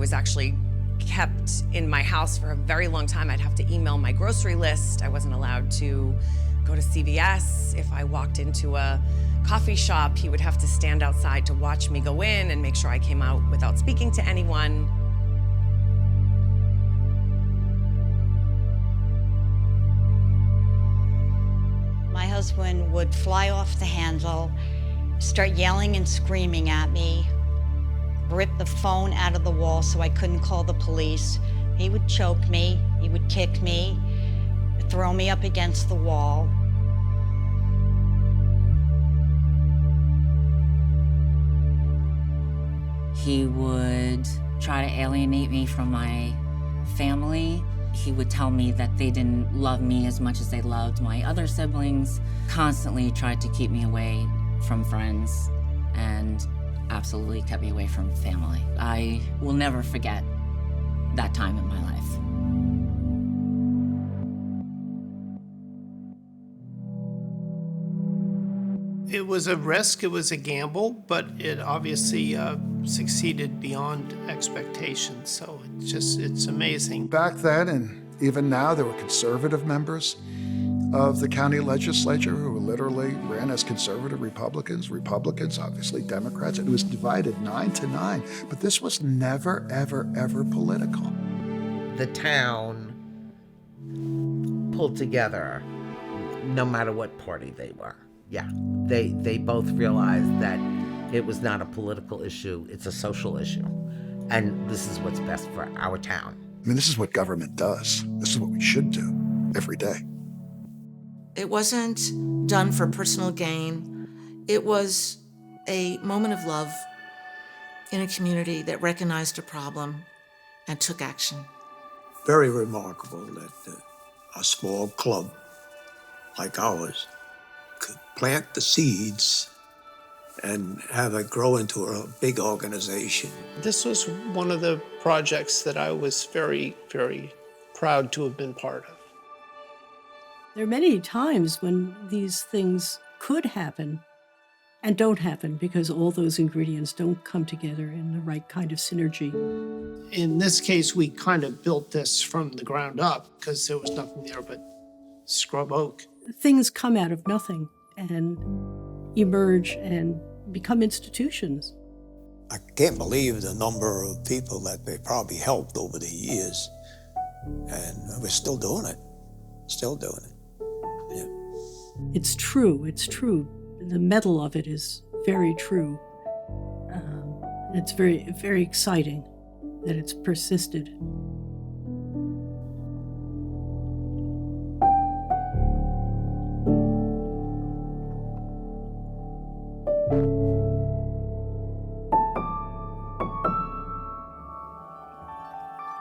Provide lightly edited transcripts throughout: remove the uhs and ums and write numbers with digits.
was actually kept in my house for a very long time. I'd have to email my grocery list. I wasn't allowed to go to CVS. If I walked into a coffee shop, he would have to stand outside to watch me go in and make sure I came out without speaking to anyone. My husband would fly off the handle, start yelling and screaming at me, rip the phone out of the wall so I couldn't call the police. He would choke me, he would kick me, throw me up against the wall. He would try to alienate me from my family. He would tell me that they didn't love me as much as they loved my other siblings. Constantly tried to keep me away from friends and absolutely kept me away from family. I will never forget that time in my life. It was a risk, it was a gamble, but it obviously succeeded beyond expectations. So it's amazing. Back then, and even now, there were conservative members of the county legislature who literally ran as conservative Republicans, obviously Democrats, and it was divided 9-9. But this was never, ever, ever political. The town pulled together no matter what party they were. Yeah, they both realized that it was not a political issue, it's a social issue. And this is what's best for our town. I mean, this is what government does. This is what we should do every day. It wasn't done for personal gain. It was a moment of love in a community that recognized a problem and took action. Very remarkable that a small club like ours could plant the seeds and have it grow into a big organization. This was one of the projects that I was very, very proud to have been part of. There are many times when these things could happen and don't happen because all those ingredients don't come together in the right kind of synergy. In this case, we kind of built this from the ground up because there was nothing there but scrub oak. Things come out of nothing and emerge and become institutions. I can't believe the number of people that they probably helped over the years. And we're still doing it. Still doing it. Yeah. It's true. The metal of it is very true. It's very, very exciting that it's persisted.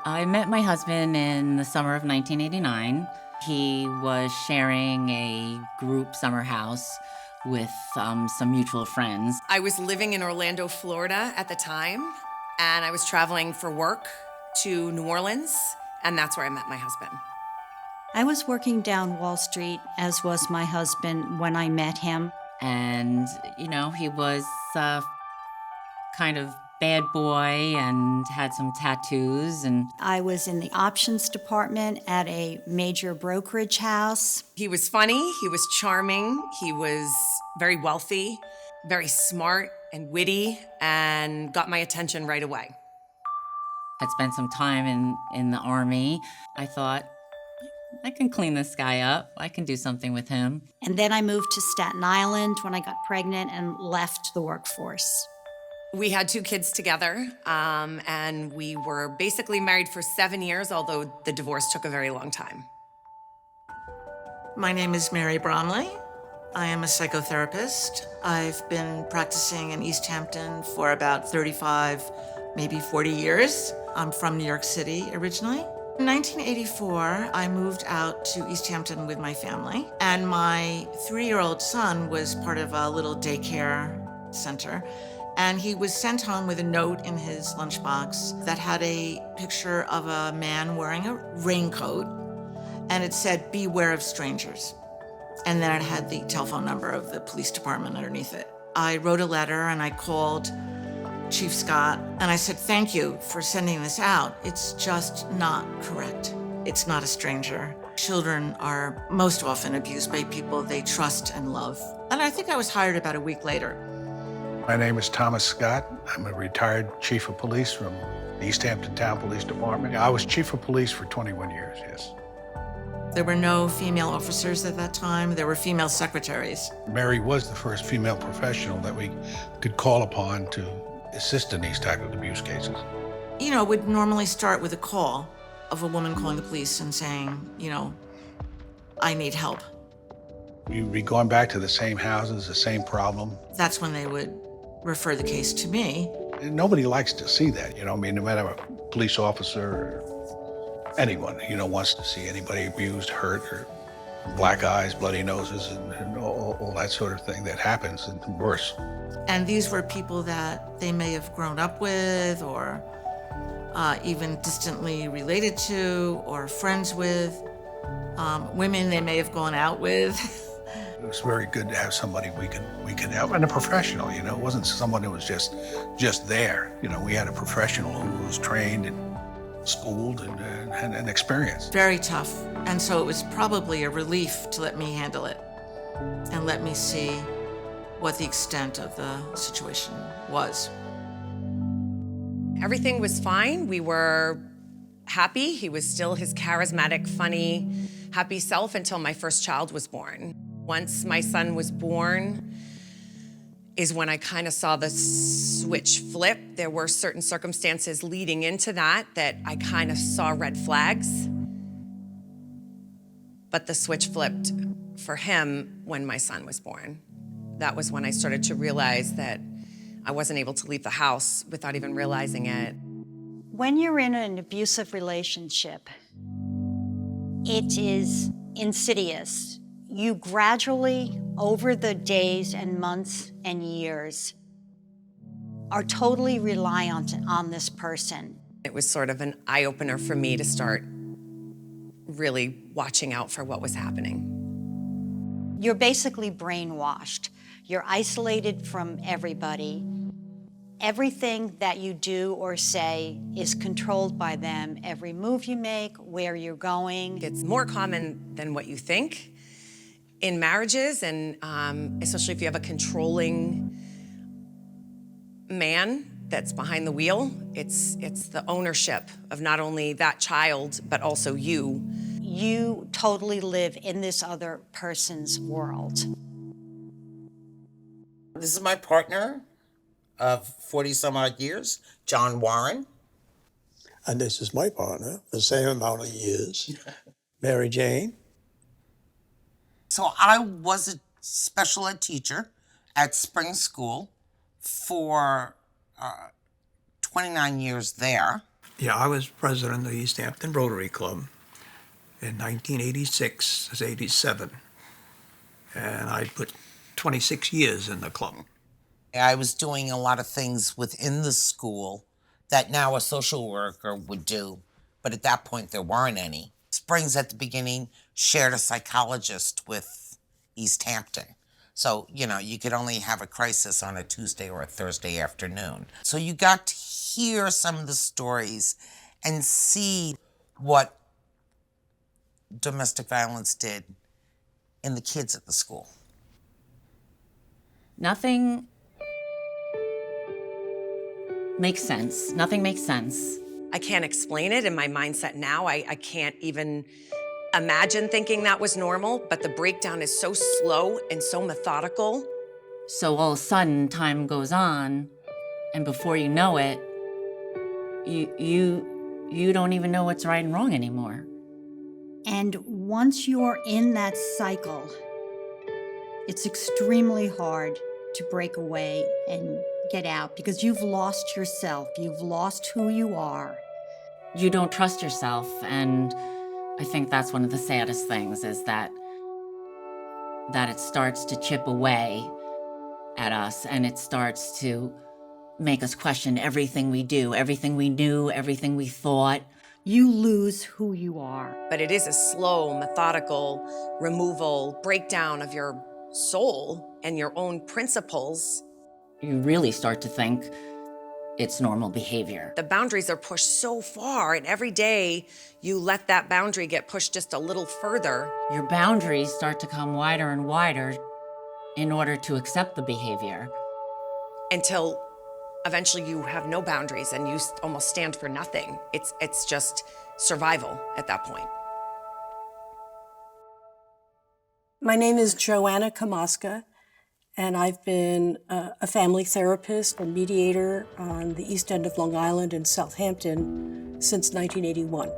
I met my husband in the summer of 1989. He was sharing a group summer house with some mutual friends. I was living in Orlando, Florida at the time, and I was traveling for work to New Orleans, and that's where I met my husband. I was working down Wall Street, as was my husband, when I met him. And, he was kind of bad boy and had some tattoos. And I was in the options department at a major brokerage house. He was funny, he was charming, he was very wealthy, very smart and witty, and got my attention right away. I'd spent some time in the Army. I thought, I can clean this guy up. I can do something with him. And then I moved to Staten Island when I got pregnant and left the workforce. We had 2 kids together, and we were basically married for 7 years, although the divorce took a very long time. My name is Mary Bromley. I am a psychotherapist. I've been practicing in East Hampton for about 35, maybe 40 years. I'm from New York City originally. In 1984, I moved out to East Hampton with my family, and my 3-year-old son was part of a little daycare center. And he was sent home with a note in his lunchbox that had a picture of a man wearing a raincoat, and it said, "Beware of strangers." And then it had the telephone number of the police department underneath it. I wrote a letter and I called Chief Scott, and I said, thank you for sending this out. It's just not correct. It's not a stranger. Children are most often abused by people they trust and love. And I think I was hired about a week later. My name is Thomas Scott. I'm a retired chief of police from the East Hampton Town Police Department. I was chief of police for 21 years, yes. There were no female officers at that time. There were female secretaries. Mary was the first female professional that we could call upon to assist in these type of abuse cases. You know, would normally start with a call of a woman calling the police and saying, you know, I need help. You'd be going back to the same houses, the same problem. That's when they would refer the case to me. And nobody likes to see that, you know, I mean, no matter a police officer or anyone, you know, wants to see anybody abused, hurt, or black eyes, bloody noses, and all that sort of thing that happens, and worse. And these were people that they may have grown up with or even distantly related to or friends with, women they may have gone out with. It was very good to have somebody we could help, and a professional, you know. It wasn't someone who was just there. You know, we had a professional who was trained and schooled and experienced. Very tough. And so it was probably a relief to let me handle it and let me see what the extent of the situation was. Everything was fine. We were happy. He was still his charismatic, funny, happy self until my first child was born. Once my son was born is when I kind of saw the switch flip. There were certain circumstances leading into that I kind of saw red flags. But the switch flipped for him when my son was born. That was when I started to realize that I wasn't able to leave the house without even realizing it. When you're in an abusive relationship, it is insidious. You gradually, over the days and months and years, are totally reliant on this person. It was sort of an eye-opener for me to start really watching out for what was happening. You're basically brainwashed. You're isolated from everybody. Everything that you do or say is controlled by them. Every move you make, where you're going. It's more common than what you think in marriages, and especially if you have a controlling man that's behind the wheel. It's the ownership of not only that child, but also you. You totally live in this other person's world. This is my partner of 40 some odd years, John Warren. And this is my partner, the same amount of years, Mary Jane. So I was a special ed teacher at Spring School for 29 years there. Yeah, I was president of the East Hampton Rotary Club in 1986 to 87. And I put 26 years in the club. I was doing a lot of things within the school that now a social worker would do, but at that point there weren't any. Springs at the beginning shared a psychologist with East Hampton. So, you know, you could only have a crisis on a Tuesday or a Thursday afternoon. So you got to hear some of the stories and see what domestic violence did in the kids at the school. Nothing makes sense. Nothing makes sense. I can't explain it in my mindset now. I can't even imagine thinking that was normal, but the breakdown is so slow and so methodical. So all of a sudden, time goes on, and before you know it, you don't even know what's right and wrong anymore. And once you're in that cycle, it's extremely hard to break away and get out because you've lost yourself. You've lost who you are. You don't trust yourself, and I think that's one of the saddest things is that it starts to chip away at us, and it starts to make us question everything we do, everything we knew, everything we thought. You lose who you are. But it is a slow, methodical removal, breakdown of your soul and your own principles. You really start to think, it's normal behavior. The boundaries are pushed so far, and every day you let that boundary get pushed just a little further. Your boundaries start to come wider and wider in order to accept the behavior. Until eventually you have no boundaries and you almost stand for nothing. It's just survival at that point. My name is Joanna Kamaska, and I've been a family therapist and mediator on the East End of Long Island in Southampton since 1981.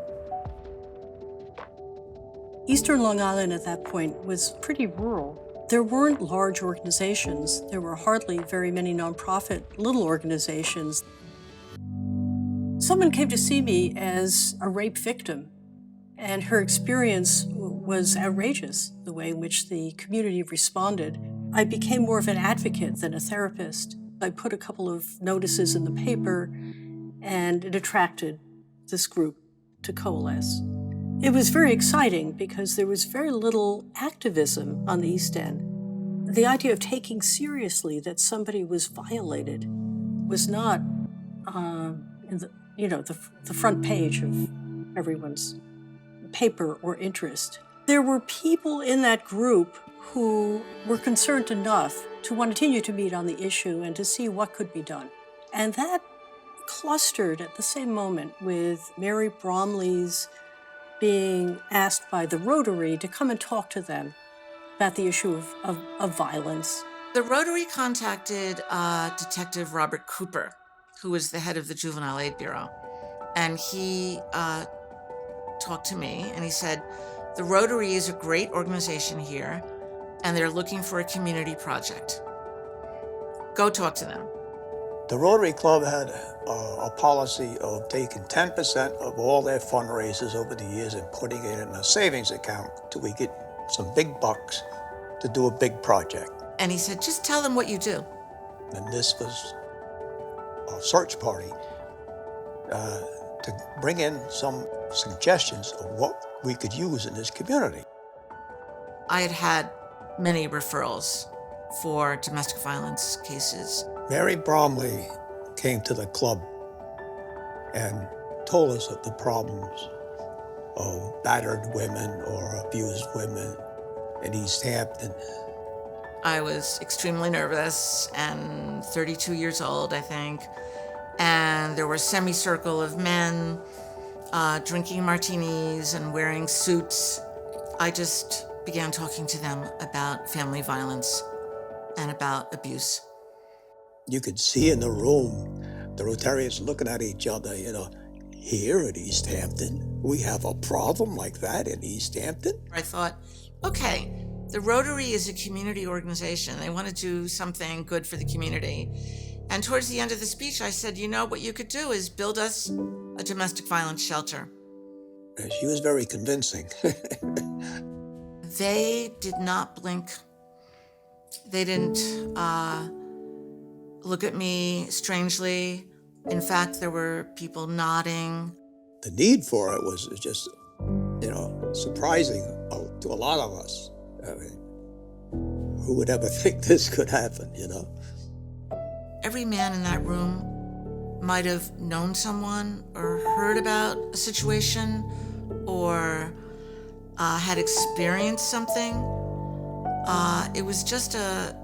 Eastern Long Island at that point was pretty rural. There weren't large organizations. There were hardly very many nonprofit little organizations. Someone came to see me as a rape victim, and her experience was outrageous, the way in which the community responded. I became more of an advocate than a therapist. I put a couple of notices in the paper, and it attracted this group to coalesce. It was very exciting because there was very little activism on the East End. The idea of taking seriously that somebody was violated was not in the front page of everyone's paper or interest. There were people in that group who were concerned enough to want to continue to meet on the issue and to see what could be done. And that clustered at the same moment with Mary Bromley's being asked by the Rotary to come and talk to them about the issue of violence. The Rotary contacted Detective Robert Cooper, who was the head of the Juvenile Aid Bureau. And he talked to me and he said, the Rotary is a great organization here and they're looking for a community project. Go talk to them. The Rotary Club had a policy of taking 10% of all their fundraisers over the years and putting it in a savings account till we get some big bucks to do a big project. And he said, just tell them what you do. And this was a search party to bring in some suggestions of what we could use in this community. I had many referrals for domestic violence cases. Mary Bromley came to the club and told us of the problems of battered women or abused women in East Hampton. I was extremely nervous and 32 years old, I think. And there were a semicircle of men drinking martinis and wearing suits. I just began talking to them about family violence and about abuse. You could see in the room the Rotarians looking at each other, here at East Hampton, we have a problem like that in East Hampton. I thought, okay, the Rotary is a community organization. They want to do something good for the community. And towards the end of the speech, I said, what you could do is build us a domestic violence shelter. She was very convincing. They did not blink. They didn't look at me strangely. In fact, there were people nodding. The need for it was just, surprising to a lot of us. I mean, who would ever think this could happen, Every man in that room might have known someone or heard about a situation or had experienced something. It was just a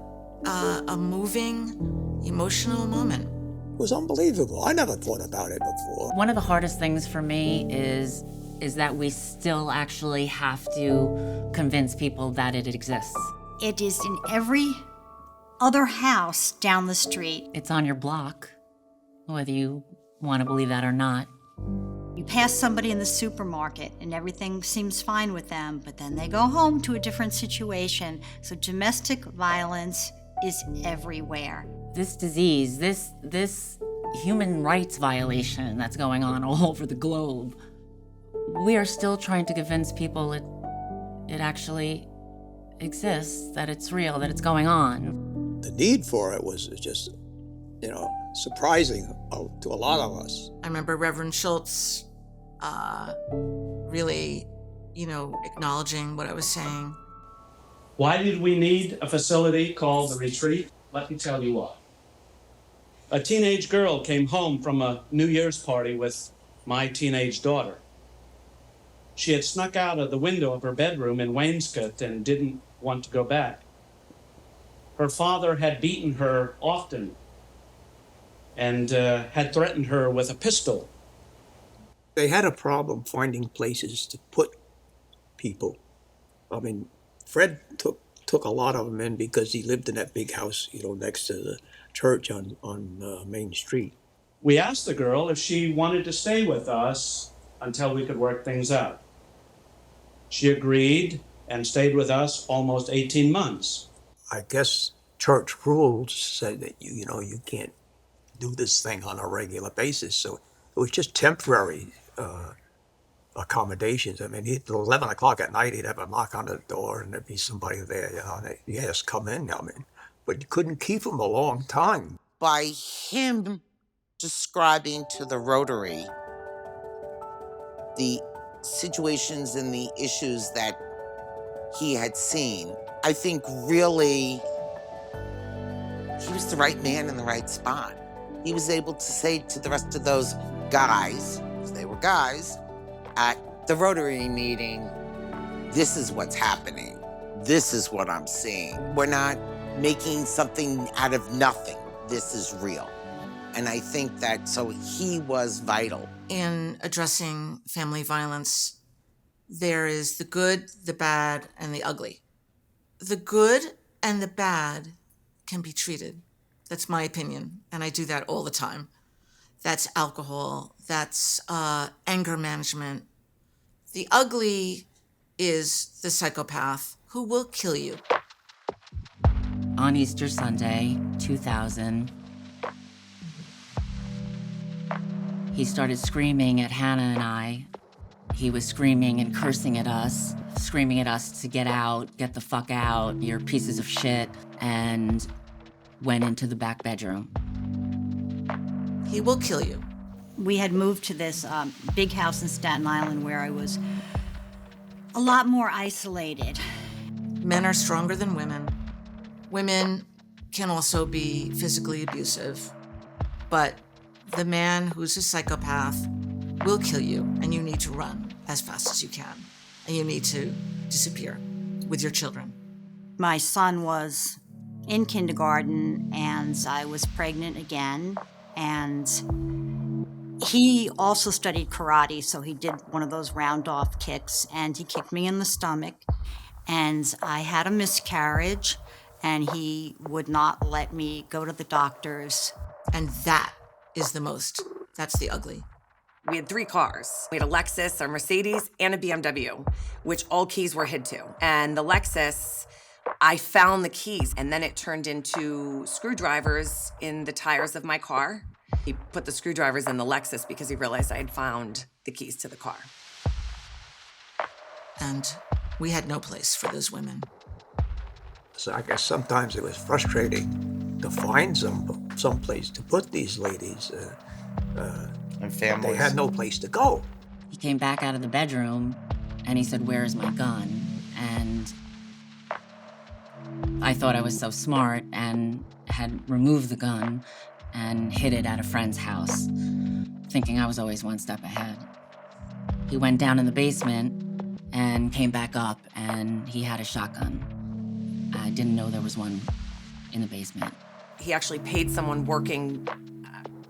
moving, emotional moment. It was unbelievable. I never thought about it before. One of the hardest things for me is that we still actually have to convince people that it exists. It is in every other house down the street. It's on your block, whether you want to believe that or not. You pass somebody in the supermarket and everything seems fine with them, but then they go home to a different situation. So domestic violence is everywhere. This disease, this human rights violation that's going on all over the globe, we are still trying to convince people it actually exists, that it's real, that it's going on. The need for it was just, surprising to a lot of us. I remember Reverend Schultz really, acknowledging what I was saying. Why did we need a facility called the Retreat? Let me tell you why. A teenage girl came home from a New Year's party with my teenage daughter. She had snuck out of the window of her bedroom in Wainscott and didn't want to go back. Her father had beaten her often and had threatened her with a pistol. They had a problem finding places to put people. I mean, Fred took a lot of them in because he lived in that big house, next to the church on Main Street. We asked the girl if she wanted to stay with us until we could work things out. She agreed and stayed with us almost 18 months. I guess church rules said that you can't do this thing on a regular basis, so it was just temporary accommodations. I mean, at 11 o'clock at night, he'd have a knock on the door and there'd be somebody there, and yes, come in, but you couldn't keep him a long time. By him describing to the Rotary the situations and the issues that he had seen, I think really he was the right man in the right spot. He was able to say to the rest of those guys, because they were guys, at the Rotary meeting, this is what's happening. This is what I'm seeing. We're not making something out of nothing. This is real. And I think that, so he was vital. In addressing family violence, there is the good, the bad, and the ugly. The good and the bad can be treated. That's my opinion, and I do that all the time. That's alcohol, that's anger management. The ugly is the psychopath who will kill you. On Easter Sunday, 2000, he started screaming at Hannah and I. He was screaming and cursing at us to get out, get the fuck out, you're pieces of shit, and went into the back bedroom. He will kill you. We had moved to this big house in Staten Island where I was a lot more isolated. Men are stronger than women. Women can also be physically abusive, but the man who's a psychopath will kill you, and you need to run as fast as you can, and you need to disappear with your children. My son was in kindergarten, and I was pregnant again, and he also studied karate, so he did one of those round-off kicks, and he kicked me in the stomach, and I had a miscarriage, and he would not let me go to the doctors. And that is that's the ugly. We had 3 cars. We had a Lexus, a Mercedes, and a BMW, which all keys were hid to. And the Lexus, I found the keys, and then it turned into screwdrivers in the tires of my car. He put the screwdrivers in the Lexus because he realized I had found the keys to the car. And we had no place for those women. So I guess sometimes it was frustrating to find some place to put these ladies. And families. They had no place to go. He came back out of the bedroom and he said, "Where's my gun?" And I thought I was so smart and had removed the gun and hid it at a friend's house, thinking I was always one step ahead. He went down in the basement and came back up, and he had a shotgun. I didn't know there was one in the basement. He actually paid someone working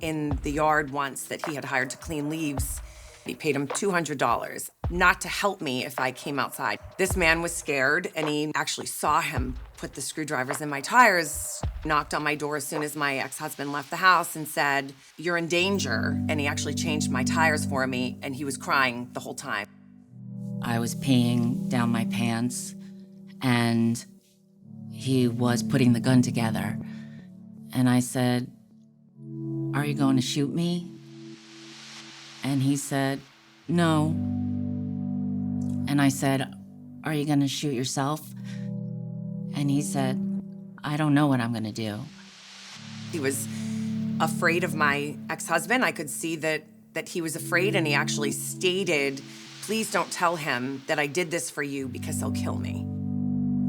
in the yard once that he had hired to clean leaves. He paid him $200, not to help me if I came outside. This man was scared, and he actually saw him put the screwdrivers in my tires, knocked on my door as soon as my ex-husband left the house and said, "You're in danger." And he actually changed my tires for me, and he was crying the whole time. I was peeing down my pants, and he was putting the gun together. And I said, "Are you going to shoot me?" And he said, "No." And I said, "Are you going to shoot yourself?" And he said, "I don't know what I'm going to do." He was afraid of my ex-husband. I could see that he was afraid, and he actually stated, "Please don't tell him that I did this for you because he'll kill me."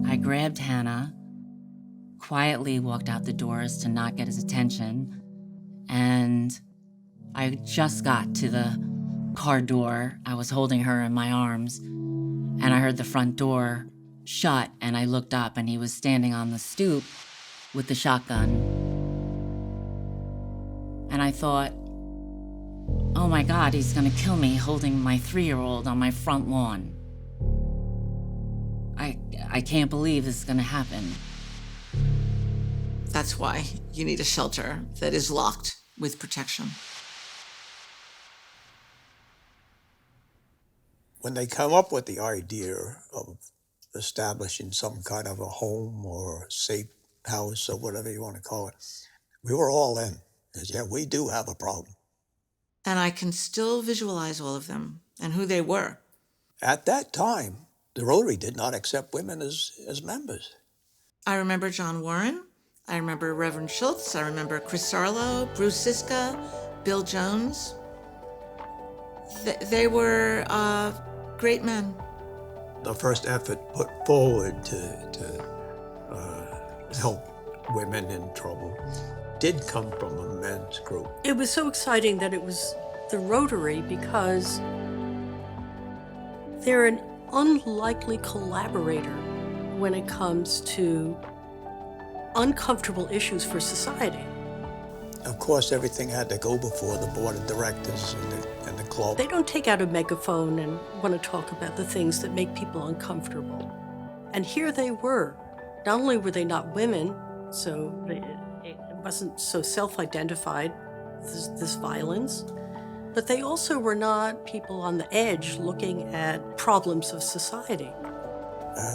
I grabbed Hannah, quietly walked out the doors to not get his attention, And I just got to the car door. I was holding her in my arms, and I heard the front door shut, and I looked up, and he was standing on the stoop with the shotgun. And I thought, oh my God, he's gonna kill me holding my 3-year-old on my front lawn. I can't believe this is gonna happen. That's why you need a shelter that is locked with protection. When they come up with the idea of establishing some kind of a home or a safe house or whatever you want to call it, we were all in. Because, yeah, we do have a problem. And I can still visualize all of them and who they were. At that time, the Rotary did not accept women as members. I remember John Warren. I remember Reverend Schultz. I remember Chris Sarlo, Bruce Siska, Bill Jones. They were great men. The first effort put forward to help women in trouble did come from a men's group. It was so exciting that it was the Rotary because they're an unlikely collaborator when it comes to uncomfortable issues for society. Of course, everything had to go before the board of directors and the club. They don't take out a megaphone and want to talk about the things that make people uncomfortable. And here they were. Not only were they not women, so it wasn't so self-identified, this violence, but they also were not people on the edge looking at problems of society.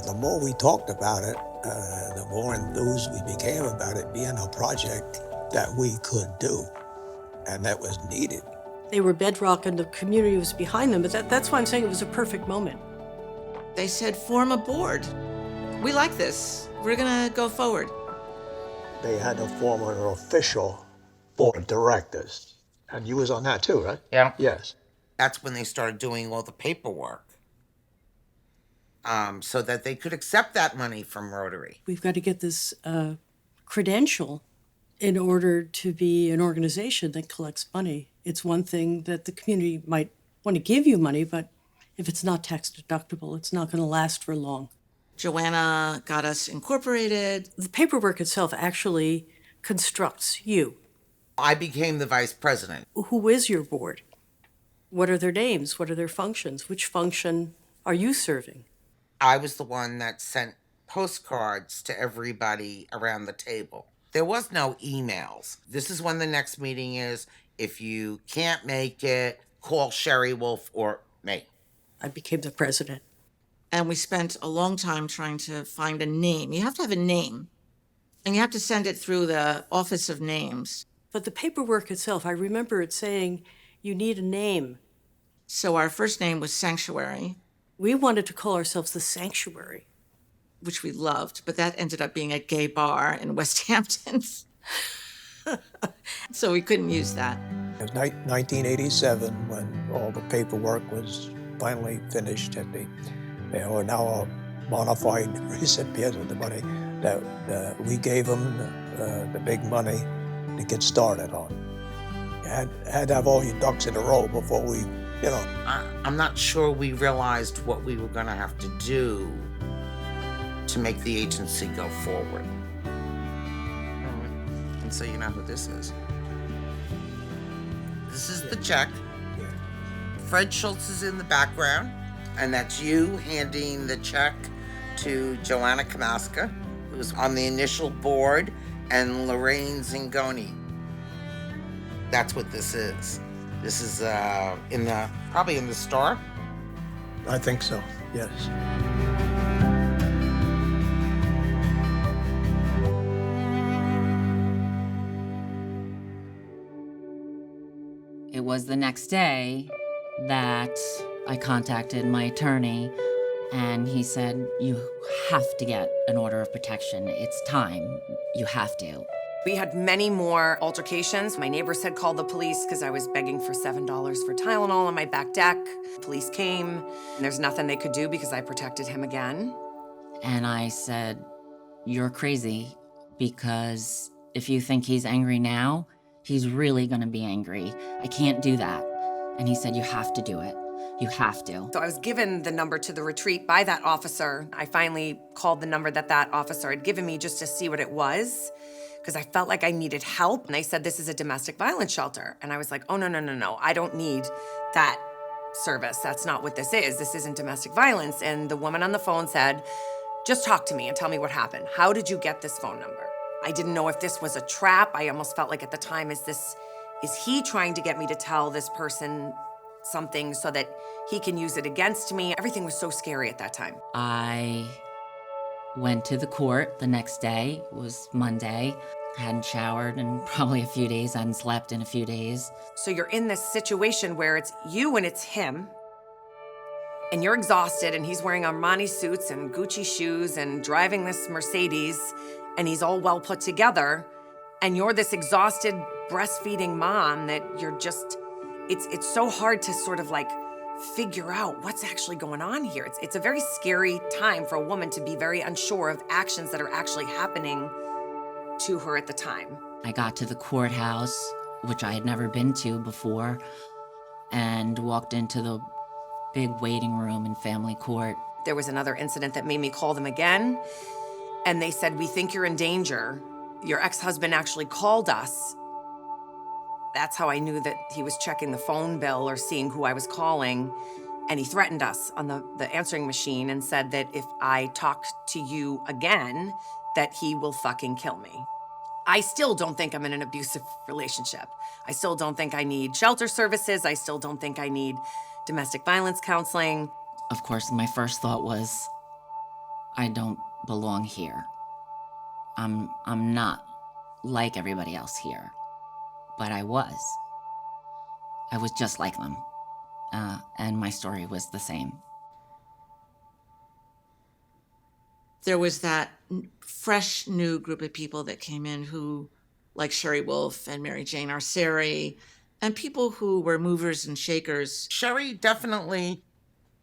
The more we talked about it, the more enthused we became about it being a project that we could do and that was needed. They were bedrock and the community was behind them, but that's why I'm saying it was a perfect moment. They said, form a board. We like this. We're gonna go forward. They had to form an official board of directors. And you was on that too, right? Yeah. Yes. That's when they started doing all the paperwork. So that they could accept that money from Rotary. We've got to get this credential in order to be an organization that collects money. It's one thing that the community might want to give you money, but if it's not tax deductible, it's not going to last for long. Joanna got us incorporated. The paperwork itself actually constructs you. I became the vice president. Who is your board? What are their names? What are their functions? Which function are you serving? I was the one that sent postcards to everybody around the table. There was no emails. This is when the next meeting is. If you can't make it, call Sherry Wolf or me. I became the president. And we spent a long time trying to find a name. You have to have a name. And you have to send it through the Office of Names. But the paperwork itself, I remember it saying, you need a name. So our first name was Sanctuary. We wanted to call ourselves the Sanctuary. Which we loved, but that ended up being a gay bar in West Hampton. So we couldn't use that. It was 1987 when all the paperwork was finally finished and they are now a bona fide recipient of the money that we gave them the big money to get started on. You had to have all your ducks in a row before we, you know. I'm not sure we realized what we were going to have to do to make the agency go forward. And so you know who this is. This is the check. Fred Schultz is in the background, and that's you handing the check to Joanna Kamaska, who was on the initial board, and Lorraine Zingoni. That's what this is. This is probably in the store. I think so, yes. It was the next day that I contacted my attorney, and he said, you have to get an order of protection. It's time. You have to. We had many more altercations. My neighbors had called the police because I was begging for $7 for Tylenol on my back deck. Police came, and there's nothing they could do because I protected him again. And I said, you're crazy, because if you think he's angry now, He's really gonna be angry. I can't do that. And he said, you have to do it. You have to. So I was given the number to the retreat by that officer. I finally called the number that that officer had given me just to see what it was, because I felt like I needed help. And they said, this is a domestic violence shelter. And I was like, oh, no. I don't need that service. That's not what this is. This isn't domestic violence. And the woman on the phone said, just talk to me and tell me what happened. How did you get this phone number? I didn't know if this was a trap. I almost felt like at the time, is he trying to get me to tell this person something so that he can use it against me? Everything was so scary at that time. I went to the court the next day. It was Monday. I hadn't showered in probably a few days. I hadn't slept in a few days. So you're in this situation where it's you and it's him, and you're exhausted, and he's wearing Armani suits and Gucci shoes and driving this Mercedes, and he's all well put together, and you're this exhausted breastfeeding mom that you're just, it's so hard to sort of like figure out what's actually going on here. It's a very scary time for a woman to be very unsure of actions that are actually happening to her at the time. I got to the courthouse, which I had never been to before, and walked into the big waiting room in family court. There was another incident that made me call them again, and they said, we think you're in danger. Your ex-husband actually called us. That's how I knew that he was checking the phone bill or seeing who I was calling. And he threatened us on the answering machine and said that if I talked to you again, that he will fucking kill me. I still don't think I'm in an abusive relationship. I still don't think I need shelter services. I still don't think I need domestic violence counseling. Of course, my first thought was, I don't belong here. I'm not like everybody else here. But I was. I was just like them. And my story was the same. There was that fresh new group of people that came in who, like Sherry Wolf and Mary Jane Arceri, and people who were movers and shakers. Sherry definitely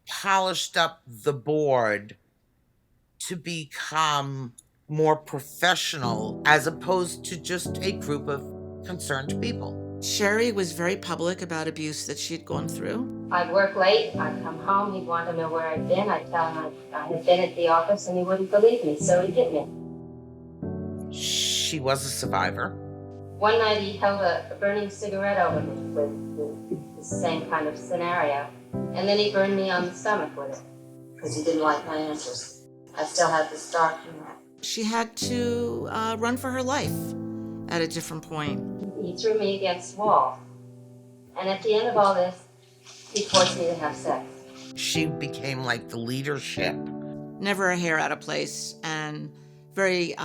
polished up the board to become more professional as opposed to just a group of concerned people. Sherry was very public about abuse that she'd gone through. I'd work late, I'd come home, he'd want to know where I'd been. I'd tell him I had been at the office and he wouldn't believe me, so he'd hit me. She was a survivor. One night he held a burning cigarette over me with the same kind of scenario, and then he burned me on the stomach with it because he didn't like my answers. I still have the scar from that. She had to run for her life at a different point. He threw me against the wall, and at the end of all this, he forced me to have sex. She became like the leadership. Never a hair out of place, and very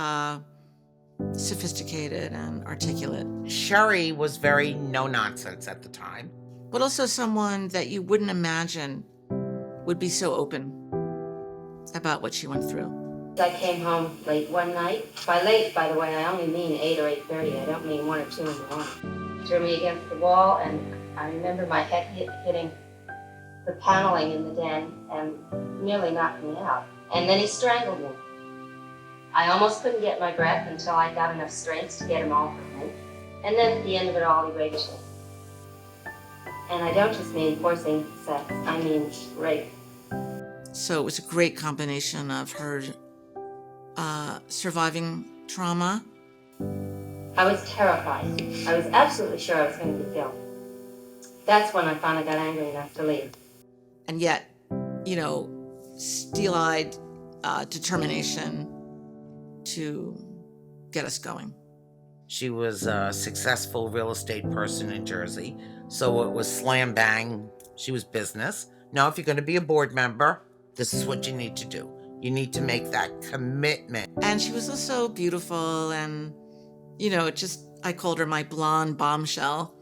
sophisticated and articulate. Sherry was very no-nonsense at the time. But also someone that you wouldn't imagine would be so open about what she went through. I came home late one night. By late, by the way, I only mean 8 or 8:30. I don't mean 1 or 2 in the morning. Threw me against the wall, and I remember my head hitting the paneling in the den and nearly knocked me out. And then he strangled me. I almost couldn't get my breath until I got enough strength to get him off of me. And then at the end of it all, he raped me. And I don't just mean forcing sex, I mean rape. So it was a great combination of her surviving trauma. I was terrified. I was absolutely sure I was going to be killed. That's when I finally got angry enough to leave. And yet, steel-eyed determination to get us going. She was a successful real estate person in Jersey, so it was slam bang. She was business. Now, if you're going to be a board member, this is what you need to do. You need to make that commitment. And she was also beautiful and, I called her my blonde bombshell.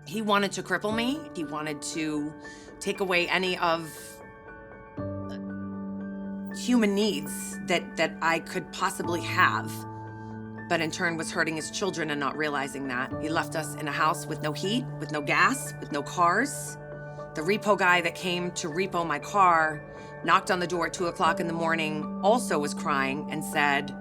He wanted to cripple me. He wanted to take away any of human needs that I could possibly have, but in turn was hurting his children and not realizing that. He left us in a house with no heat, with no gas, with no cars. The repo guy that came to repo my car knocked on the door at 2 o'clock in the morning, also was crying and said,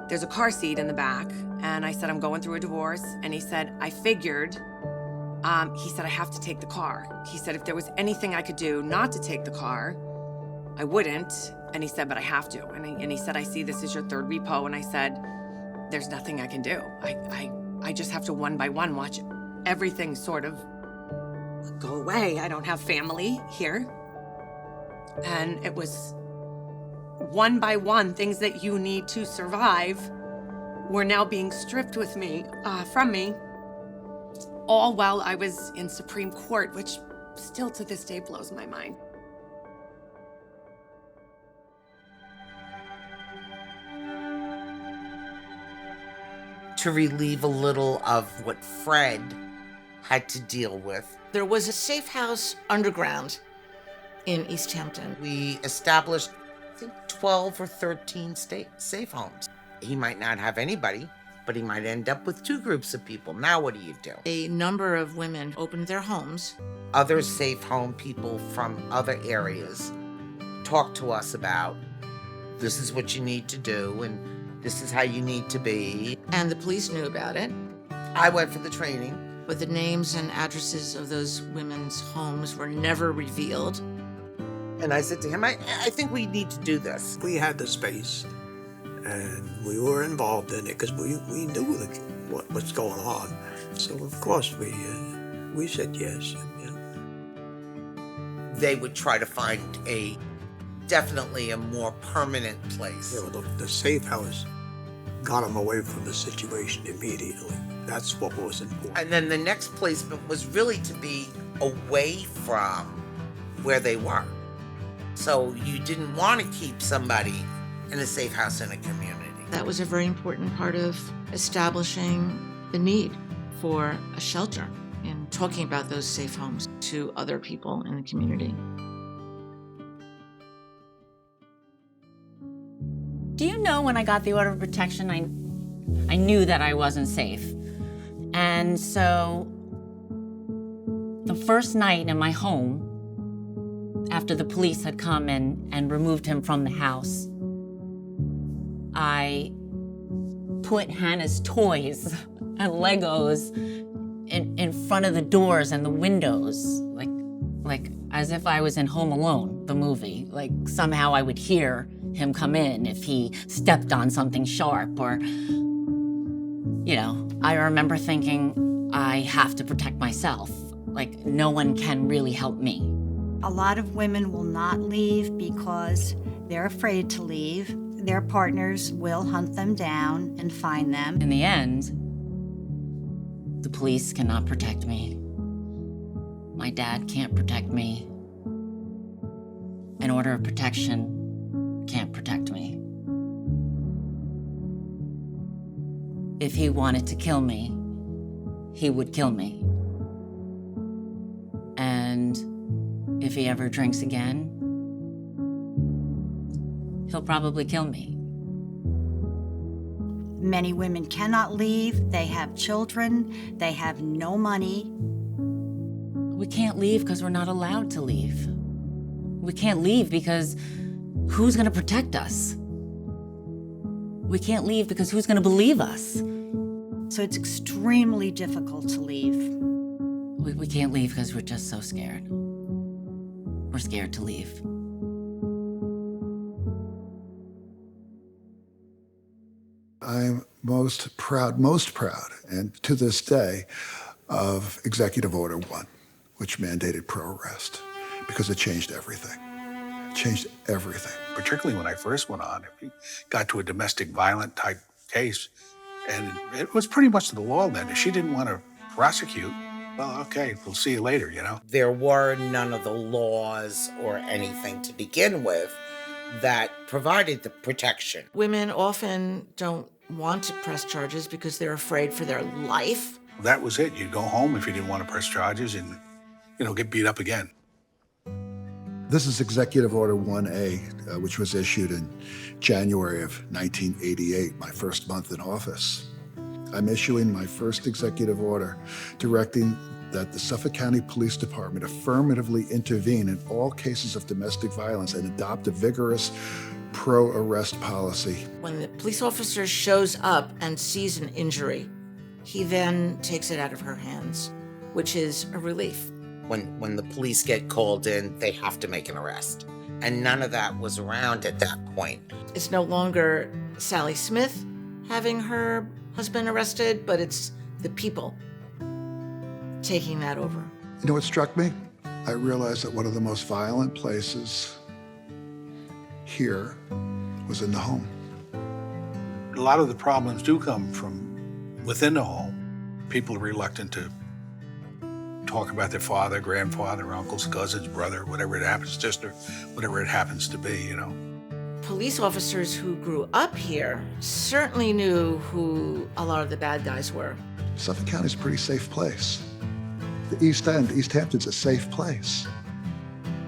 "There's a car seat in the back." And I said, "I'm going through a divorce." And he said, "I figured," he said, "I have to take the car." He said, "If there was anything I could do not to take the car, I wouldn't." And he said, "But I have to." And he said, "I see this is your third repo." And I said, "There's nothing I can do. I just have to one by one watch everything sort of go away. I don't have family here." And it was one by one, things that you need to survive were now being stripped from me, all while I was in Supreme Court, which still to this day blows my mind. To relieve a little of what Fred had to deal with, There was a safe house underground in East Hampton. we established, I think, 12 or 13 safe homes. He might not have anybody, but he might end up with 2 groups of people. Now what do you do? A number of women opened their homes. Other safe home people from other areas talk to us about, this is what you need to do and this is how you need to be. And the police knew about it. I went for the training. But the names and addresses of those women's homes were never revealed. And I said to him, I think we need to do this. We had the space, and we were involved in it because we knew what's going on. So of course we said yes. Yeah. They would try to find definitely a more permanent place. Yeah, well, the safe house got them away from the situation immediately. That's what was important. And then the next placement was really to be away from where they were. So you didn't want to keep somebody in a safe house in a community. That was a very important part of establishing the need for a shelter and talking about those safe homes to other people in the community. Do you know when I got the order of protection, I knew that I wasn't safe. And so the first night in my home, after the police had come and removed him from the house, I put Hannah's toys and Legos in front of the doors and the windows, like as if I was in Home Alone, the movie. Like somehow I would hear him come in if he stepped on something sharp or, you know, I remember thinking, I have to protect myself. Like no one can really help me. A lot of women will not leave because they're afraid to leave. Their partners will hunt them down and find them. In the end, the police cannot protect me. My dad can't protect me. An order of protection can't protect me. If he wanted to kill me, he would kill me. And if he ever drinks again, he'll probably kill me. Many women cannot leave. They have children. They have no money. We can't leave because we're not allowed to leave. We can't leave because who's going to protect us? We can't leave because who's going to believe us? So it's extremely difficult to leave. We can't leave because we're just so scared. We're scared to leave. I'm most proud, and to this day, of Executive Order 1, which mandated pro-arrest, because it changed everything. It changed everything. Particularly when I first went on, if you got to a domestic violent type case, and it was pretty much the law then. If she didn't want to prosecute, well, okay, we'll see you later, you know? There were none of the laws or anything to begin with that provided the protection. Women often don't want to press charges because they're afraid for their life. That was it. You'd go home if you didn't want to press charges and, you know, get beat up again. This is Executive Order 1A, which was issued in January of 1988, my first month in office. I'm issuing my first executive order directing that the Suffolk County Police Department affirmatively intervene in all cases of domestic violence and adopt a vigorous pro-arrest policy. When the police officer shows up and sees an injury, he then takes it out of her hands, which is a relief. When the police get called in, they have to make an arrest. And none of that was around at that point. It's no longer Sally Smith having her husband arrested, but it's the people taking that over. You know what struck me? I realized that one of the most violent places here was in the home. A lot of the problems do come from within the home. People are reluctant to talk about their father, grandfather, uncles, cousins, brother, whatever it happens, sister, whatever it happens to be, you know. Police officers who grew up here certainly knew who a lot of the bad guys were. Suffolk County's a pretty safe place. The East End, East Hampton's a safe place.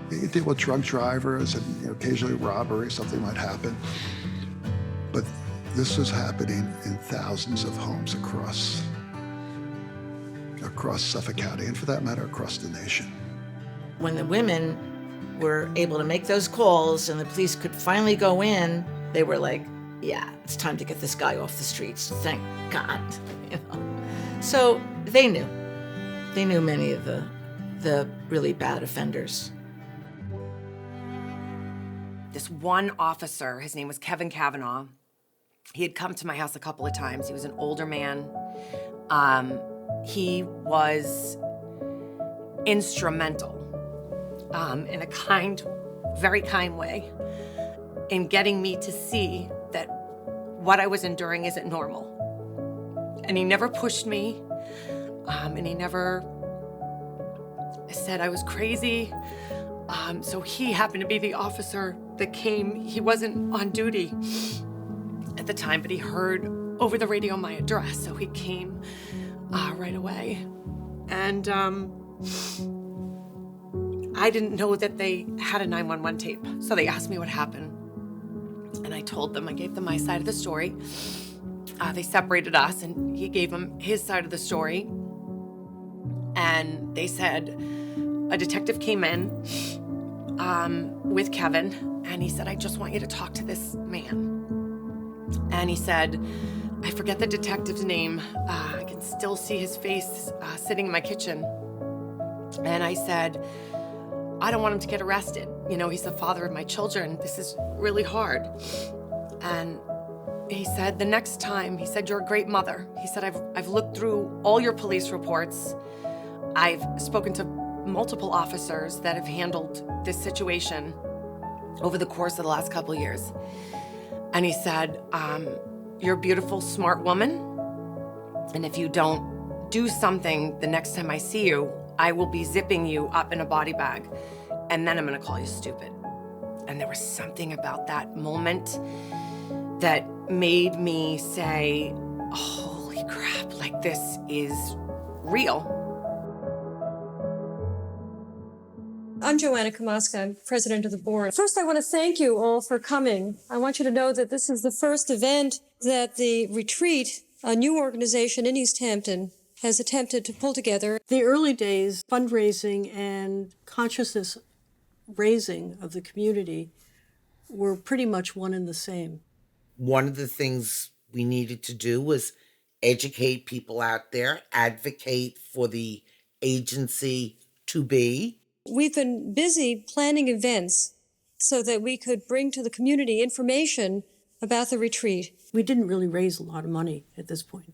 You deal with drunk drivers and occasionally robbery, something might happen. But this was happening in thousands of homes across Suffolk County, and for that matter, across the nation. When the women were able to make those calls and the police could finally go in, they were like, yeah, it's time to get this guy off the streets. Thank God. So they knew. They knew many of the really bad offenders. This one officer, his name was Kevin Kavanaugh, he had come to my house a couple of times. He was an older man. He was instrumental in a kind, very kind way in getting me to see that what I was enduring isn't normal. And he never pushed me, and he never said I was crazy. So he happened to be the officer that came. He wasn't on duty at the time, but he heard over the radio my address, so he came right away. And I didn't know that they had a 911 tape, so they asked me what happened. And I told them, I gave them my side of the story. They separated us, and he gave them his side of the story. And they said a detective came in with Kevin, and he said, I just want you to talk to this man. And he said, I forget the detective's name. I can still see his face sitting in my kitchen. And I said, I don't want him to get arrested. You know, he's the father of my children. This is really hard. And he said, the next time, he said, you're a great mother. He said, I've looked through all your police reports. I've spoken to multiple officers that have handled this situation over the course of the last couple of years. And he said, you're a beautiful, smart woman. And if you don't do something the next time I see you, I will be zipping you up in a body bag. And then I'm gonna call you stupid. And there was something about that moment that made me say, holy crap, like this is real. I'm Joanna Kamaska, I'm president of the board. First, I want to thank you all for coming. I want you to know that this is the first event that the Retreat, a new organization in East Hampton, has attempted to pull together. The early days, fundraising and consciousness raising of the community were pretty much one and the same. One of the things we needed to do was educate people out there, advocate for the agency to be. We've been busy planning events so that we could bring to the community information about the retreat. We didn't really raise a lot of money at this point.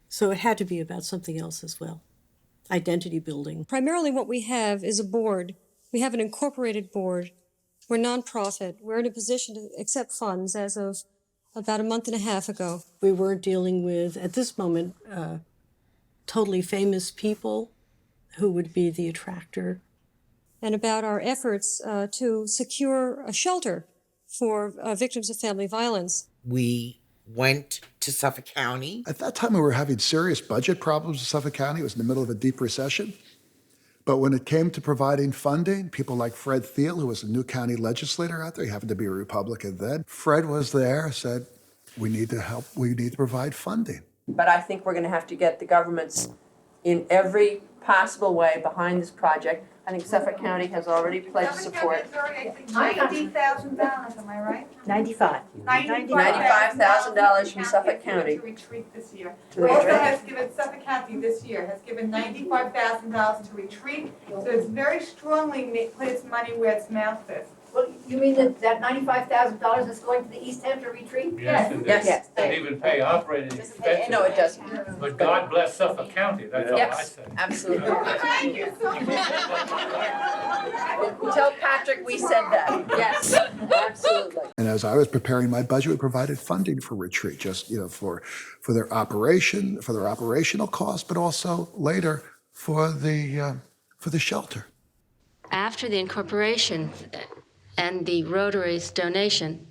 So it had to be about something else as well. Identity building. Primarily what we have is a board. We have an incorporated board. We're nonprofit. We're in a position to accept funds as of about a month and a half ago. We weren't dealing with, at this moment, totally famous people who would be the attractor. And about our efforts to secure a shelter for victims of family violence. We went to Suffolk County. At that time, we were having serious budget problems in Suffolk County. It was in the middle of a deep recession. But when it came to providing funding, people like Fred Thiel, who was a new county legislator out there, he happened to be a Republican then. Fred was there, said, we need to help, we need to provide funding. But I think we're going to have to get the government's in every possible way behind this project. I think Suffolk County has already pledged support. $90,000, am I right? 95. $95,000 from Suffolk County. To retreat this year. To the Also retreat. has given, Suffolk County this year has given $95,000 to retreat. So it's very strongly put its money where its mouth is. Well, you mean that $95,000 is going to the East Hampton retreat? Yes. Yes. Doesn't even pay operating expenses. No, it doesn't. But God bless Suffolk County, that's all I Yes, say. absolutely. Thank you so much. Tell Patrick we said that. Yes, absolutely. And as I was preparing my budget, we provided funding for retreat, just for their operation, for their operational costs, but also later for the shelter. After the incorporation and the Rotary's donation,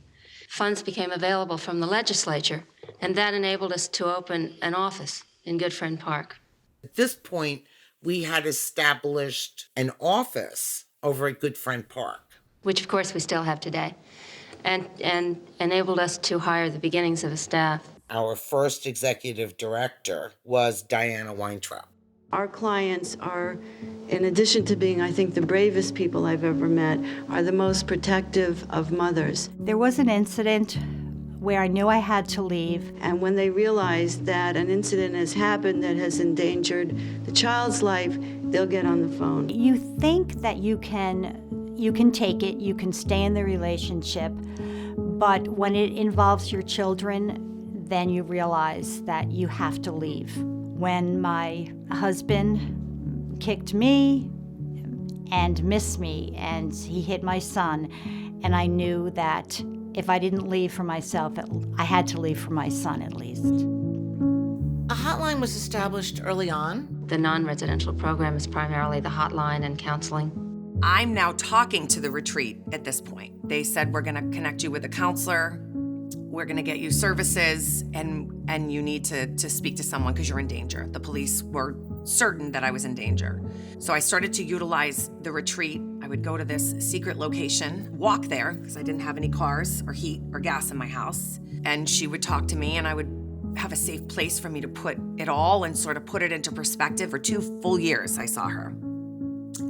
funds became available from the legislature, and that enabled us to open an office in Good Friend Park. At this point, we had established an office over at Good Friend Park. Which, of course, we still have today, and enabled us to hire the beginnings of a staff. Our first executive director was Diana Weintraub. Our clients are, in addition to being, I think, the bravest people I've ever met, are the most protective of mothers. There was an incident where I knew I had to leave. And when they realize that an incident has happened that has endangered the child's life, they'll get on the phone. You think that you can take it, you can stay in the relationship, but when it involves your children, then you realize that you have to leave. When my husband kicked me and missed me, and he hit my son, and I knew that if I didn't leave for myself, I had to leave for my son at least. A hotline was established early on. The non-residential program is primarily the hotline and counseling. I'm now talking to the retreat at this point. They said, we're gonna connect you with a counselor, we're gonna get you services, and you need to speak to someone because you're in danger. The police were certain that I was in danger. So I started to utilize the retreat. I would go to this secret location, walk there, because I didn't have any cars or heat or gas in my house. And she would talk to me, and I would have a safe place for me to put it all and sort of put it into perspective. For 2 full years, I saw her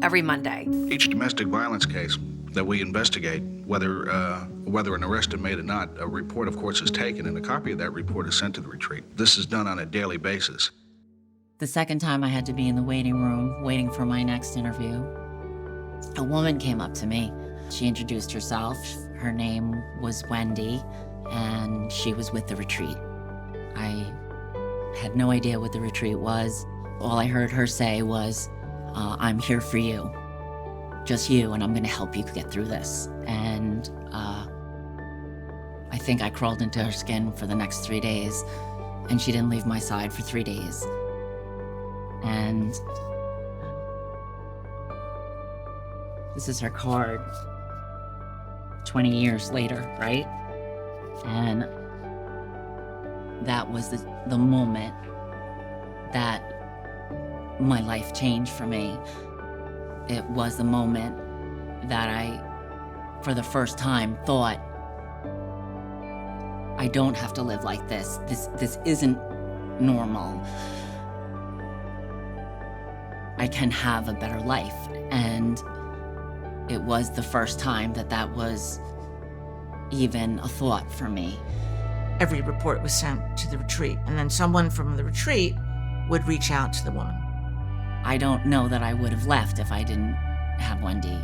every Monday. Each domestic violence case that we investigate, whether an arrest is made or not, a report, of course, is taken, and a copy of that report is sent to the retreat. This is done on a daily basis. The second time I had to be in the waiting room, waiting for my next interview, a woman came up to me. She introduced herself. Her name was Wendy, and she was with the retreat. I had no idea what the retreat was. All I heard her say was, I'm here for you. Just you, and I'm gonna help you get through this. And I think I crawled into her skin for the next 3 days, and she didn't leave my side for 3 days. And this is her card 20 years later, right? And that was the moment that my life changed for me. It was the moment that I, for the first time, thought, I don't have to live like this. This isn't normal. I can have a better life. And it was the first time that was even a thought for me. Every report was sent to the retreat, and then someone from the retreat would reach out to the woman. I don't know that I would have left if I didn't have Wendy.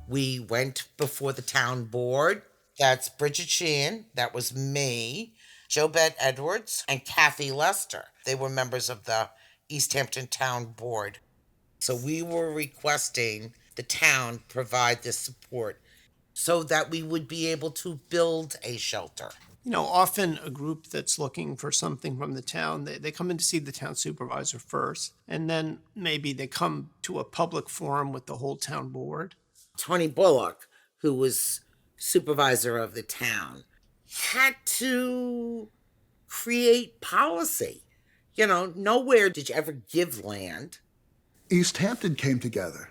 We went before the town board. That's Bridget Sheehan, that was me, JoBette Edwards, and Kathy Lester. They were members of the East Hampton Town Board. So we were requesting the town provide this support so that we would be able to build a shelter. Often a group that's looking for something from the town, they come in to see the town supervisor first, and then maybe they come to a public forum with the whole town board. Tony Bullock, who was supervisor of the town, had to create policy. Nowhere did you ever give land. East Hampton came together.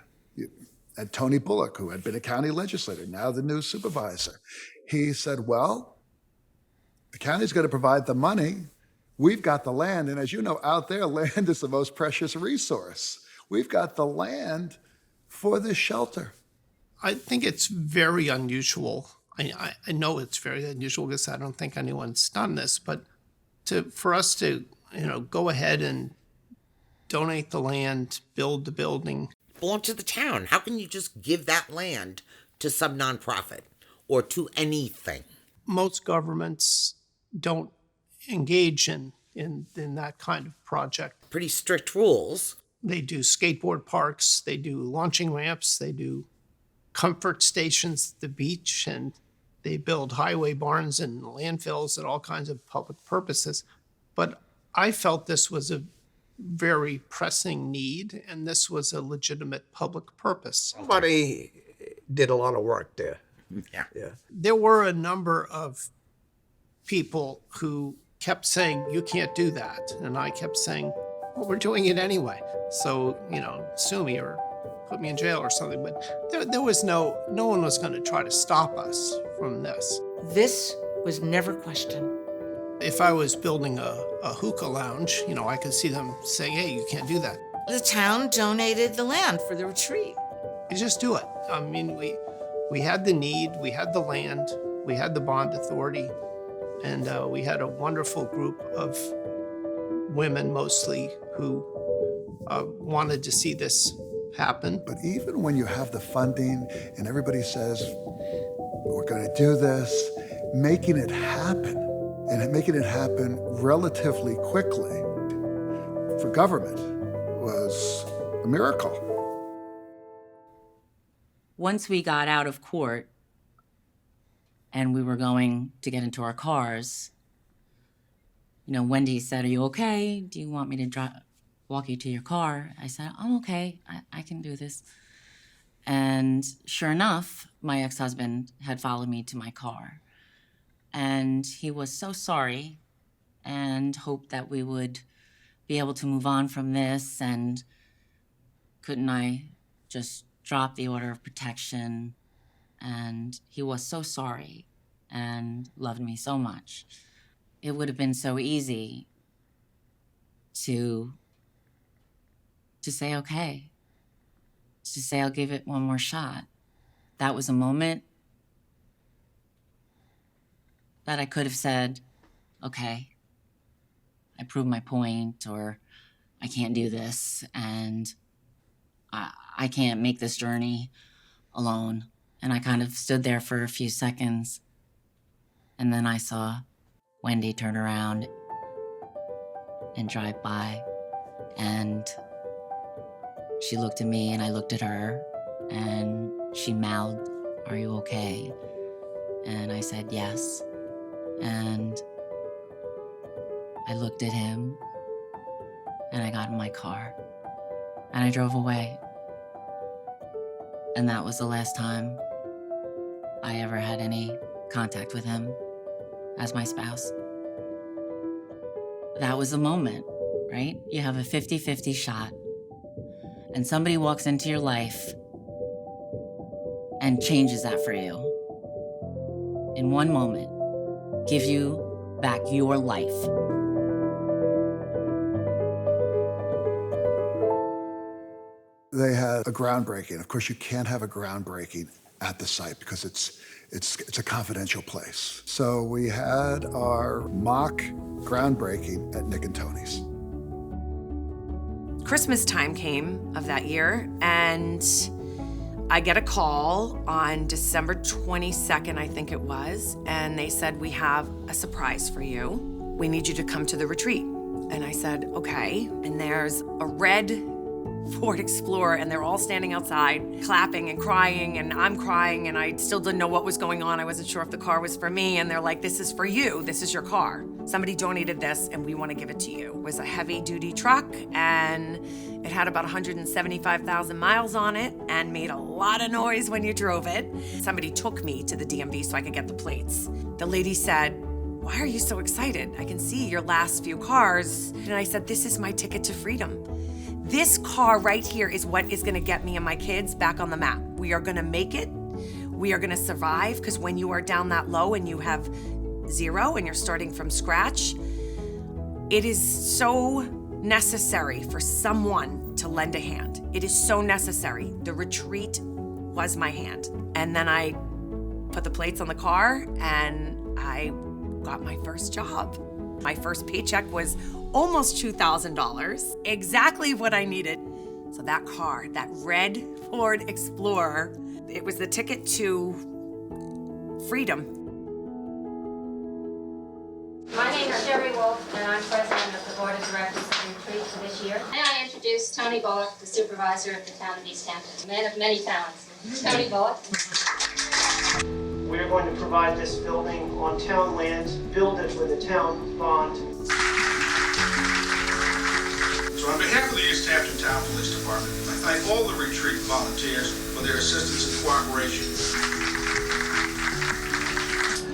And Tony Bullock, who had been a county legislator, now the new supervisor, he said, well, the county's going to provide the money. We've got the land, and as you know, out there, land is the most precious resource. We've got the land for this shelter. I think it's very unusual. I know it's very unusual because I don't think anyone's done this, but for us to, go ahead and donate the land, build the building. Belong to the town. How can you just give that land to some nonprofit or to anything? Most governments don't engage in that kind of project. Pretty strict rules. They do skateboard parks, they do launching ramps, they do comfort stations at the beach, and they build highway barns and landfills and all kinds of public purposes. But I felt this was a very pressing need, and this was a legitimate public purpose. Somebody did a lot of work there. Yeah. There were a number of people who kept saying, you can't do that. And I kept saying, well, we're doing it anyway. So, sue me or put me in jail or something. But there was no one was going to try to stop us from this. This was never questioned. If I was building a hookah lounge, I could see them saying, hey, you can't do that. The town donated the land for the retreat. You just do it. I mean, we had the need, we had the land, we had the bond authority, and we had a wonderful group of women mostly who wanted to see this happen. But even when you have the funding and everybody says, we're going to do this, making it happen, and making it happen relatively quickly for government was a miracle. Once we got out of court and we were going to get into our cars, Wendy said, are you okay? Do you want me to walk you to your car? I said, I'm okay. I can do this. And sure enough, my ex-husband had followed me to my car. And he was so sorry and hoped that we would be able to move on from this. And couldn't I just drop the order of protection? And he was so sorry and loved me so much. It would have been so easy to say, okay, to say, I'll give it one more shot. That was a moment that I could have said, okay, I proved my point, or I can't do this, and I can't make this journey alone. And I kind of stood there for a few seconds, and then I saw Wendy turn around and drive by, and she looked at me and I looked at her, and she mouthed, are you okay? And I said, yes. And I looked at him and I got in my car and I drove away. And that was the last time I ever had any contact with him as my spouse. That was the moment, right? You have a 50-50 shot and somebody walks into your life and changes that for you in one moment, give you back your life. They had a groundbreaking. Of course, you can't have a groundbreaking at the site because it's a confidential place. So we had our mock groundbreaking at Nick and Tony's. Christmas time came of that year, and I get a call on December 22nd, I think it was, and they said, we have a surprise for you. We need you to come to the retreat. And I said, okay. And there's a red Ford Explorer, and they're all standing outside clapping and crying, and I'm crying, and I still didn't know what was going on. I wasn't sure if the car was for me, and they're like, this is for you. This is your car. Somebody donated this, and we want to give it to you. It was a heavy-duty truck, and it had about 175,000 miles on it and made a lot of noise when you drove it. Somebody took me to the DMV so I could get the plates. The lady said, why are you so excited? I can see your last few cars. And I said, this is my ticket to freedom. This car right here is what is gonna get me and my kids back on the map. We are gonna make it. We are gonna survive, because when you are down that low and you have zero and you're starting from scratch, It is so necessary for someone to lend a hand. It is so necessary. The retreat was my hand. And then I put the plates on the car and I got my first job. My first paycheck was almost $2,000, exactly what I needed. So that car, that red Ford Explorer, it was the ticket to freedom. My name is Sherry Wolf, and I'm president of the Board of Directors of the Retreat for this year. May I introduce Tony Bullock, the supervisor of the town of East Hampton, a man of many talents. Tony Bullock. We're going to provide this building on town land, build it with a town bond. So on behalf of the East Hampton Town Police Department, I thank all the retreat volunteers for their assistance and cooperation.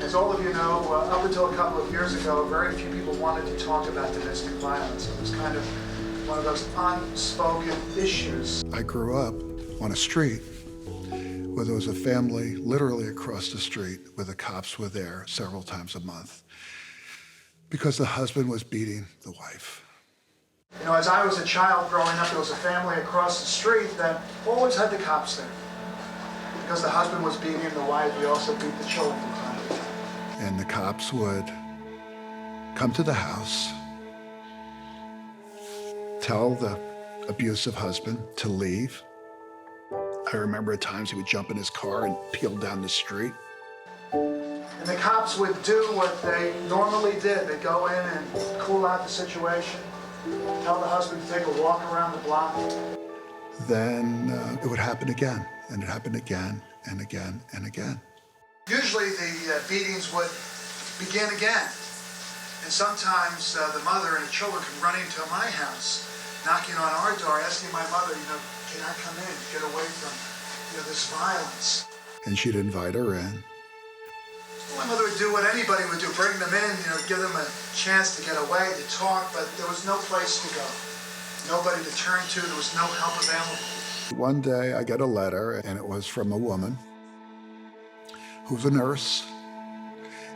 As all of you know, up until a couple of years ago, very few people wanted to talk about domestic violence. It was kind of one of those unspoken issues. I grew up on a street where there was a family literally across the street where the cops were there several times a month because the husband was beating the wife. You know, as I was a child growing up, there was a family across the street that always had the cops there. Because the husband was beating the wife, he also beat the children. And the cops would come to the house, tell the abusive husband to leave. I remember at times he would jump in his car and peel down the street. And the cops would do what they normally did. They'd go in and cool out the situation, tell the husband to take a walk around the block. Then it would happen again, and it happened again and again and again. Usually the beatings would begin again. And sometimes the mother and the children could run into my house, knocking on our door, asking my mother, can I come in, get away from, this violence? And she'd invite her in. My mother would do what anybody would do, bring them in, give them a chance to get away, to talk, but there was no place to go. Nobody to turn to, there was no help available. One day I get a letter, and it was from a woman who's a nurse,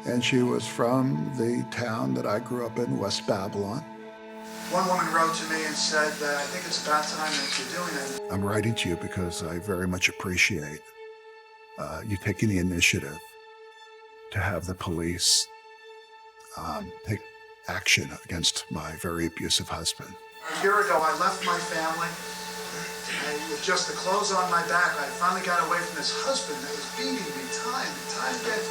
and she was from the town that I grew up in, West Babylon. One woman wrote to me and said that I think it's about time that you're doing it. I'm writing to you because I very much appreciate you taking the initiative to have the police take action against my very abusive husband. A year ago, I left my family. With just the clothes on my back, I finally got away from this husband that was beating me time and time again.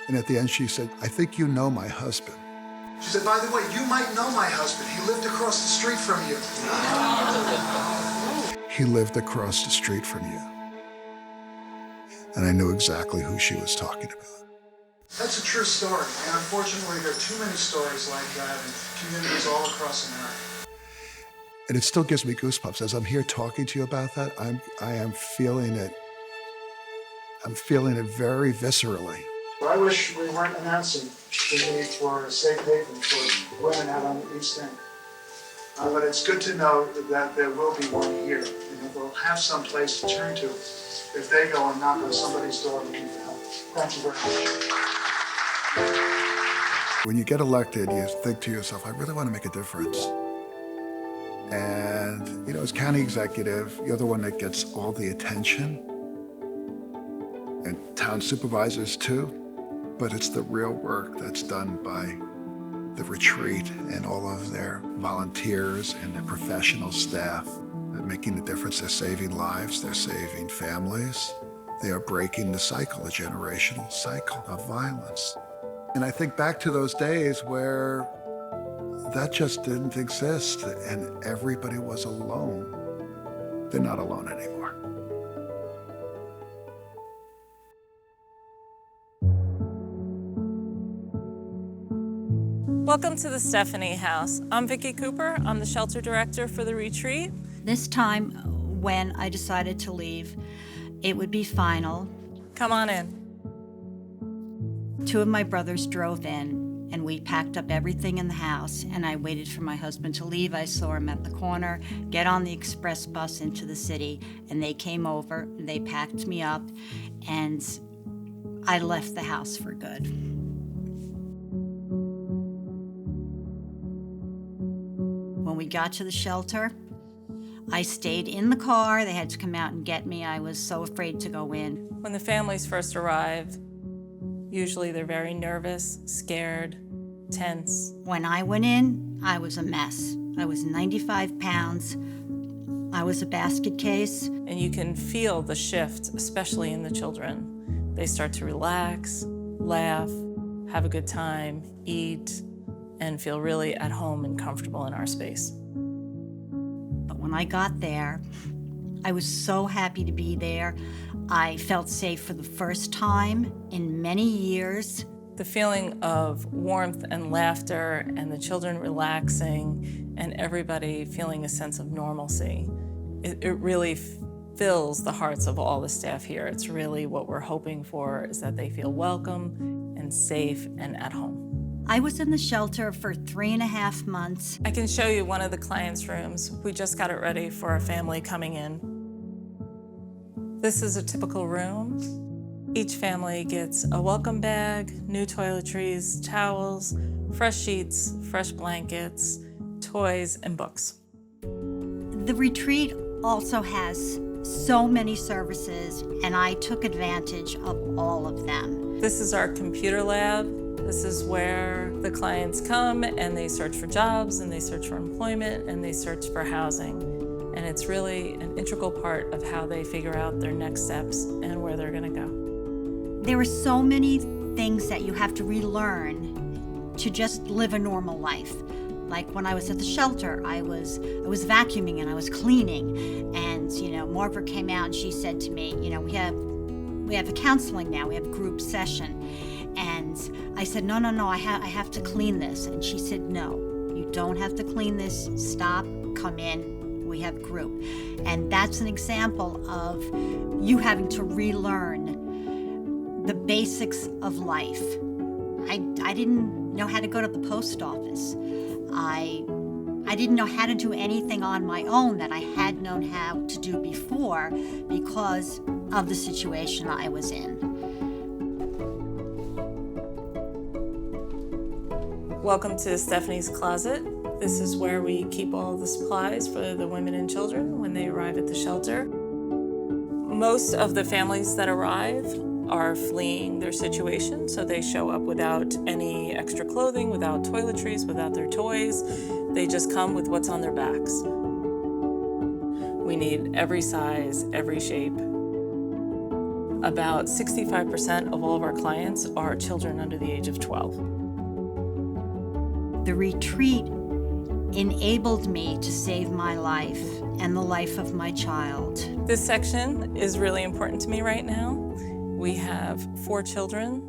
And at the end, she said, I think you know my husband. She said, by the way, you might know my husband. He lived across the street from you. He lived across the street from you. And I knew exactly who she was talking about. That's a true story. And unfortunately, there are too many stories like that in communities all across America. And it still gives me goosebumps. As I'm here talking to you about that, I am feeling it. I'm feeling it very viscerally. I wish we weren't announcing the need for a safe haven for women out on the East End. But it's good to know that there will be one here. They'll have some place to turn to if they go and knock on somebody's door looking for help. Thank you very much. When you get elected, you think to yourself, I really want to make a difference. And, as county executive, you're the one that gets all the attention, and town supervisors too. But it's the real work that's done by the retreat and all of their volunteers and their professional staff that are making a difference. They're saving lives, they're saving families. They are breaking the cycle, the generational cycle of violence. And I think back to those days where that just didn't exist and everybody was alone. They're not alone anymore. Welcome to the Stephanie House. I'm Vicki Cooper. I'm the shelter director for the retreat. This time, when I decided to leave, it would be final. Come on in. Two of my brothers drove in, and we packed up everything in the house, and I waited for my husband to leave. I saw him at the corner, get on the express bus into the city, and they came over, they packed me up, and I left the house for good. got to the shelter, I stayed in the car. They had to come out and get me. I was so afraid to go in. When the families first arrive, usually they're very nervous, scared, tense. When I went in, I was a mess. I was 95 pounds. I was a basket case. And you can feel the shift, especially in the children. They start to relax, laugh, have a good time, eat, and feel really at home and comfortable in our space. But when I got there, I was so happy to be there. I felt safe for the first time in many years. The feeling of warmth and laughter and the children relaxing and everybody feeling a sense of normalcy, it really fills the hearts of all the staff here. It's really what we're hoping for, is that they feel welcome and safe and at home. I was in the shelter for 3.5 months. I can show you one of the clients' rooms. We just got it ready for a family coming in. This is a typical room. Each family gets a welcome bag, new toiletries, towels, fresh sheets, fresh blankets, toys, and books. The retreat also has so many services, and I took advantage of all of them. This is our computer lab. This is where the clients come and they search for jobs and they search for employment and they search for housing. And it's really an integral part of how they figure out their next steps and where they're gonna go. There are so many things that you have to relearn to just live a normal life. Like when I was at the shelter, I was vacuuming and I was cleaning. And, Margaret came out and she said to me, we have a counseling now, we have a group session. And I said, no, I have to clean this. And she said, no, you don't have to clean this. Stop, come in, we have group. And that's an example of you having to relearn the basics of life. I didn't know how to go to the post office. I didn't know how to do anything on my own that I had known how to do before because of the situation I was in. Welcome to Stephanie's Closet. This is where we keep all the supplies for the women and children when they arrive at the shelter. Most of the families that arrive are fleeing their situation, so they show up without any extra clothing, without toiletries, without their toys. They just come with what's on their backs. We need every size, every shape. About 65% of all of our clients are children under the age of 12. The retreat enabled me to save my life and the life of my child. This section is really important to me right now. We have 4 children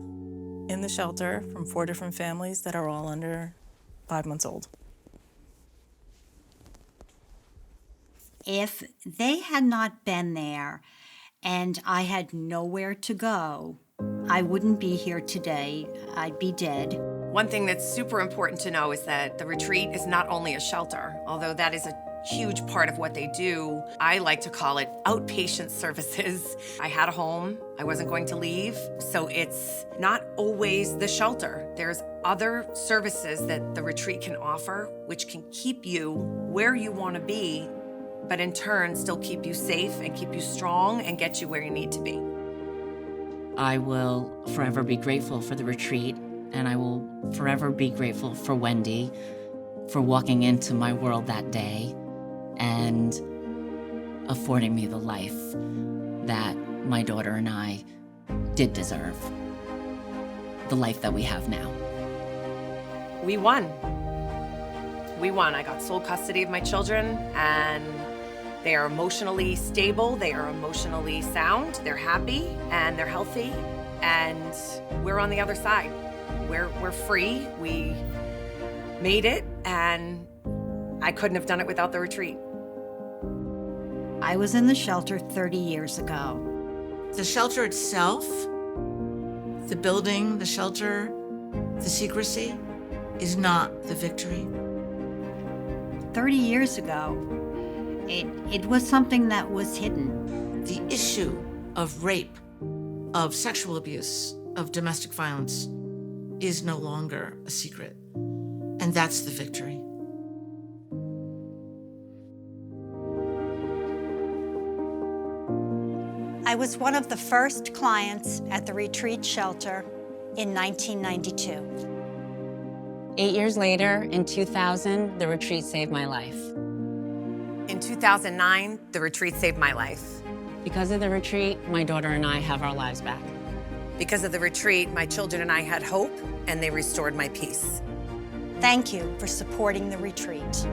in the shelter from 4 different families that are all under 5 months old. If they had not been there and I had nowhere to go, I wouldn't be here today. I'd be dead. One thing that's super important to know is that the retreat is not only a shelter, although that is a huge part of what they do. I like to call it outpatient services. I had a home, I wasn't going to leave, so it's not always the shelter. There's other services that the retreat can offer, which can keep you where you want to be, but in turn still keep you safe and keep you strong and get you where you need to be. I will forever be grateful for the retreat, and I will forever be grateful for Wendy for walking into my world that day and affording me the life that my daughter and I did deserve, the life that we have now. We won. I got sole custody of my children, and they are emotionally stable, they are emotionally sound, they're happy, and they're healthy, and we're on the other side. We're free, we made it, and I couldn't have done it without the retreat. I was in the shelter 30 years ago. The shelter itself, the building, the shelter, the secrecy, is not the victory. 30 years ago, it was something that was hidden. The issue of rape, of sexual abuse, of domestic violence is no longer a secret. And that's the victory. I was one of the first clients at the retreat shelter in 1992. 8 years later, in 2000, the retreat saved my life. In 2009, the retreat saved my life. Because of the retreat, my daughter and I have our lives back. Because of the retreat, my children and I had hope, and they restored my peace. Thank you for supporting the retreat.